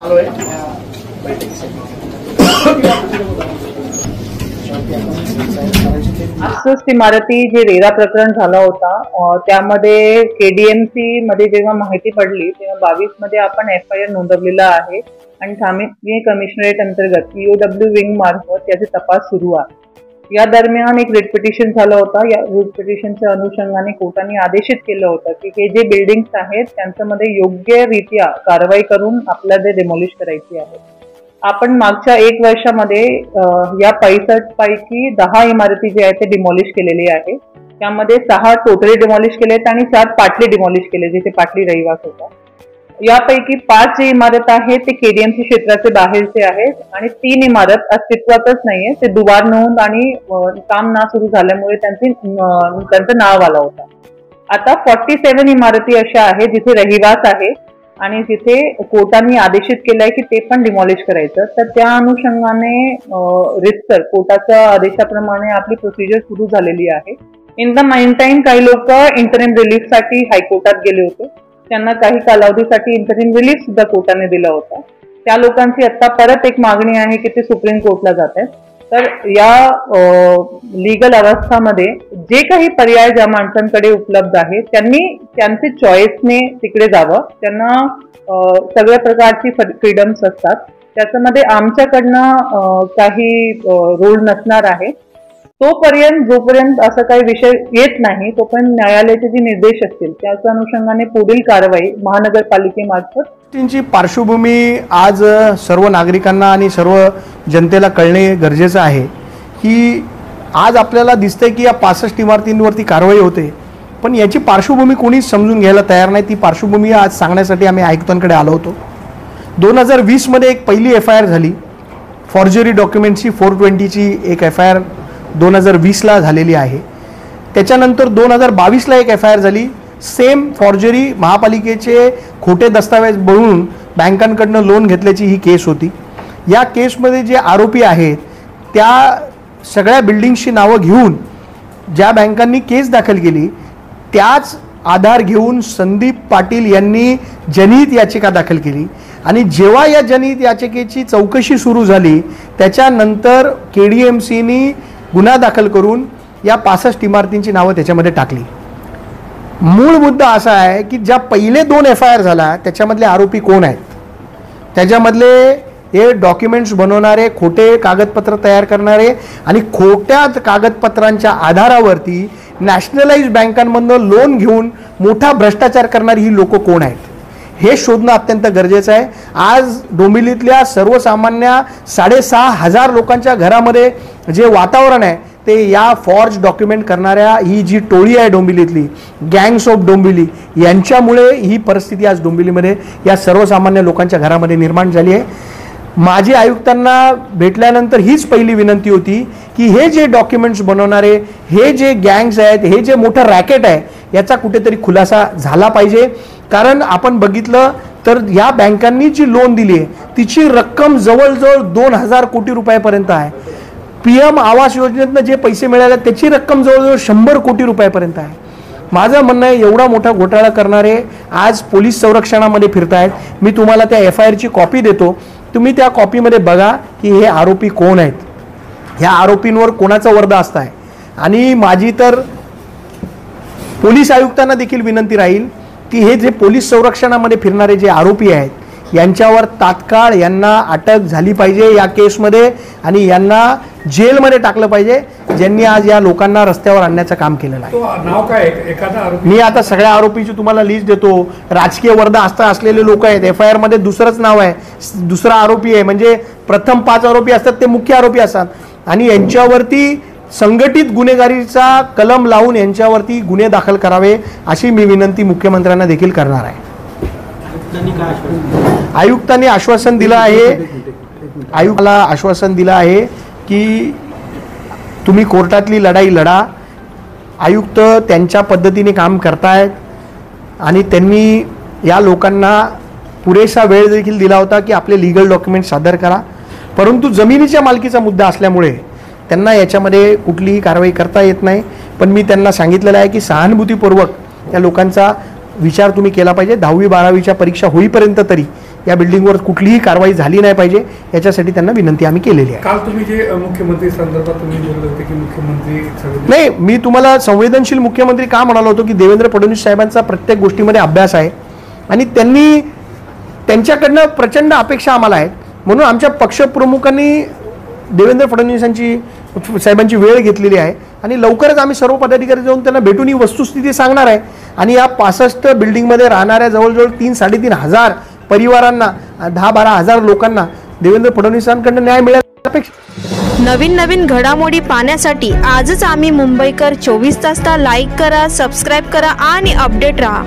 स्वस्त इमारती जे रेरा प्रकरण झाला होता त्यामध्ये केडीएमसी मध्ये जेव्हा माहिती पडली तेव्हा 22 मध्ये आपण एफआयआर नोंदवलेला आहे आणि ठाणे कमिशनरेट अंतर्गत ईओडब्ल्यू विंग मार्फत त्याचे तपास सुरू आहे। या दरम्यान एक रिट पिटिशन झालं होतं। या रिट पिटिशनच्या अनुषंगाने कोर्टाने आदेशित केलं होतं की हे जे बिल्डिंग्स आहेत त्यांच्यामध्ये योग्यरित्या कारवाई करून आपल्याला ते डिमॉलिश करायची आहे। आपण मागच्या 1 वर्षामध्ये या 65 पैकी 10 इमारती जे आहेत ते डिमॉलिश केलेली आहे। त्यामध्ये 6 टोटली डिमॉलिश केलेत आणि 4 पाटली डिमॉलिश केले जिथे पाटली रहिवास होता। यापैकी 5 जे इमारत आहेत ते केडीएमसी क्षेत्राचे बाहेरचे आहेत आणि 3 इमारत अस्तित्वातच नाहीये। ते दुबार नोंद आणि काम ना सुरू झाल्यामुळे त्यांचं नाव आलं होतं। आता 47 इमारती अशा आहेत जिथे रहिवास आहे आणि जिथे कोर्टाने आदेशित केलंय की ते पण डिमॉलिश करायचं। तर त्या अनुषंगाने रितसर कोर्टाच्या आदेशाप्रमाणे आपली प्रोसिजर सुरू झालेली आहे। इन द मेन टाइम काही लोक इंटरिम रिलीफ साठी हायकोर्टात गेले होते। त्यांना काही कालावधीसाठी इंटरिम रिलीफ सुद्धा कोर्टाने दिला होता। त्या लोकांची आता परत एक मागणी आहे की ते सुप्रीम कोर्टला जात आहेत। तर या लीगल अवस्थामध्ये जे काही पर्याय ज्या माणसांकडे उपलब्ध आहेत त्यांनी त्यांचे चॉईसने तिकडे जावं। त्यांना सगळ्या प्रकारची फ्रीडम्स असतात, त्याच्यामध्ये आमच्याकडनं काही रोल नसणार आहे। तोपर्यंत जोपर्यंत असं काही विषय येत नाही तोपर्यंत न्यायालयाचे जे निर्देश असतील त्याच्या अनुषंगाने पुढील कारवाई महानगरपालिकेमार्फत। त्यांची पार्श्वभूमी आज सर्व नागरिकांना आणि सर्व जनतेला कळणे गरजेचं आहे की आज आपल्याला दिसतंय की या 65 इमारतींवरती कारवाई होते, पण याची पार्श्वभूमी कोणीच समजून घ्यायला तयार नाही। ती पार्श्वभूमी आज सांगण्यासाठी आम्ही आयुक्तांकडे आलो होतो। 2020 मध्ये एक पहिली एफआयआर झाली, फॉर्जरी डॉक्युमेंटची 420ची एक एफआयआर 2020 ला झालेली आहे। त्याच्यानंतर 2022 ला एक एफआयआर झाली, सेम फॉर्जरी महापालिकेचे खोटे दस्तावेज बनवून बँकांकडनं लोन घेतल्याची ही केस होती। या केसमध्ये जे आरोपी आहेत त्या सगळ्या बिल्डिंग्सची नावं घेऊन ज्या बँकांनी केस दाखल केली त्याच आधार घेऊन संदीप पाटील यांनी जनहित याचिका दाखल केली आणि जेव्हा या जनहित याचिकेची चौकशी सुरू झाली त्याच्यानंतर केडीएमसीनी गुन्हा दाखल करून या 65 इमारतींची नावं त्याच्यामध्ये टाकली। मूळ मुद्दा असा आहे की ज्या पहिले 2 एफआयआर झाला त्याच्यामधले आरोपी कोण आहेत, त्याच्यामधले हे डॉक्युमेंट्स बनवणारे, खोटे कागदपत्र तयार करणारे आणि खोट्या कागदपत्रांच्या आधारावरती नॅशनलाइज बँकांमधून लोन घेऊन मोठा भ्रष्टाचार करणारी ही लोक कोण आहेत हे शोधणं अत्यंत गरजेचं आहे। आज डोंबिवलीतल्या सर्वसामान्य 6,500 लोकांच्या घरामध्ये जे वातावरण आहे ते या फॉर्ज डॉक्युमेंट करणाऱ्या ही जी टोळी आहे डोंबिवलीतली, गँग्स ऑफ डोंबिवली, यांच्यामुळे ही परिस्थिती आज डोंबिवलीमध्ये या सर्वसामान्य लोकांच्या घरामध्ये निर्माण झाली आहे। माझी आयुक्तांना भेटल्यानंतर हीच पहिली विनंती होती की हे जे डॉक्युमेंट्स बनवणारे, हे जे गँग्स आहेत, हे जे मोठं रॅकेट आहे याचा कुठेतरी खुलासा झाला पाहिजे। कारण आपण बघितलं तर या बँकांनी जी लोन दिली आहे तिची रक्कम जवळजवळ 2000 कोटी रुपयापर्यंत आहे। पीएम आवास योजनेतनं जे पैसे मिळाले त्याची रक्कम जवळजवळ 100 कोटी रुपयापर्यंत आहे। माझं म्हणणं आहे एवढा मोठा घोटाळा करणारे आज पोलीस संरक्षणामध्ये फिरतायत। मी तुम्हाला त्या एफआयआरची कॉपी देतो, तुम्ही त्या कॉपीमध्ये बघा की हे आरोपी कोण आहेत, ह्या आरोपींवर कोणाचा वर्दा असत आहे। आणि माझी तर पोलीस आयुक्तांना देखील विनंती राहील की हे जे पोलीस संरक्षणामध्ये फिरणारे जे आरोपी आहेत यांच्यावर तात्काळ यांना अटक झाली पाहिजे या केसमध्ये आणि यांना जेलमध्ये टाकलं पाहिजे ज्यांनी आज या लोकांना रस्त्यावर आणण्याचं काम केलेलं आहे। नाव काय एखादा आरोपी? मी आता सगळ्या आरोपीची तुम्हाला लिस्ट देतो। राजकीय वर्धा असलेले लोक आहेत, एफआयआर मध्ये दुसरंच नाव आहे, दुसरा आरोपी आहे। म्हणजे प्रथम 5 आरोपी असतात ते मुख्य आरोपी असतात आणि यांच्यावरती संघटित गुन्हेगारीचा कलम लावून यांच्यावरती गुन्हे दाखल करावे अशी मी विनंती मुख्यमंत्र्यांना देखील करणार आहे। आयुक्तांनी आश्वासन दिलं आहे, आयुक्ताला आश्वासन दिलं आहे की तुम्ही कोर्टातली लढाई लढा। आयुक्त त्यांच्या पद्धतीने काम करतायत आणि त्यांनी या लोकांना पुरेसा वेळ देखील दिला होता की आपले लीगल डॉक्युमेंट सादर करा, परंतु जमिनीच्या मालकीचा मुद्दा असल्यामुळे त्यांना याच्यामध्ये कुठलीही कारवाई करता येत नाही। पण मी त्यांना सांगितलेलं आहे की सहानुभूतीपूर्वक या लोकांचा विचार तुम्ही केला पाहिजे। 10वी 12वीच्या परीक्षा होईपर्यंत तरी या बिल्डिंगवर कुठलीही कारवाई झाली नाही पाहिजे, याच्यासाठी त्यांना विनंती आम्ही केलेली आहे. काल तुम्ही जे मुख्यमंत्री संदर्भात तुम्ही बोलले होते की मुख्यमंत्री नाही, मी तुम्हाला संवेदनशील मुख्यमंत्री का म्हणालो होतो की देवेंद्र फडणवीस साहेबांचा प्रत्येक गोष्टीमध्ये अभ्यास आहे आणि त्यांच्याकडनं प्रचंड अपेक्षा आम्हाला आहेत. म्हणून आमच्या पक्षप्रमुखांनी देवेंद्र फडणवीसांची साहेबांची वेळ घेतलेली आहे आणि लवकरच आम्ही सर्व पदाधिकारी जाऊन त्यांना भेटून ही वस्तुस्थिती सांगणार आहे. आणि या 65 बिल्डिंगमध्ये राहणाऱ्या जवळजवळ 3-3.5 हजार परिवारांना 10-12 हजार लोकांना देवेंद्र फडणवीसांकडून न्याय मिळायला अपेक्षा. नवीन घडामोडी पाहण्यासाठी आजच आम्ही मुंबईकर 24 तासला लाईक करा, सबस्क्राईब करा आणि अपडेट रहा.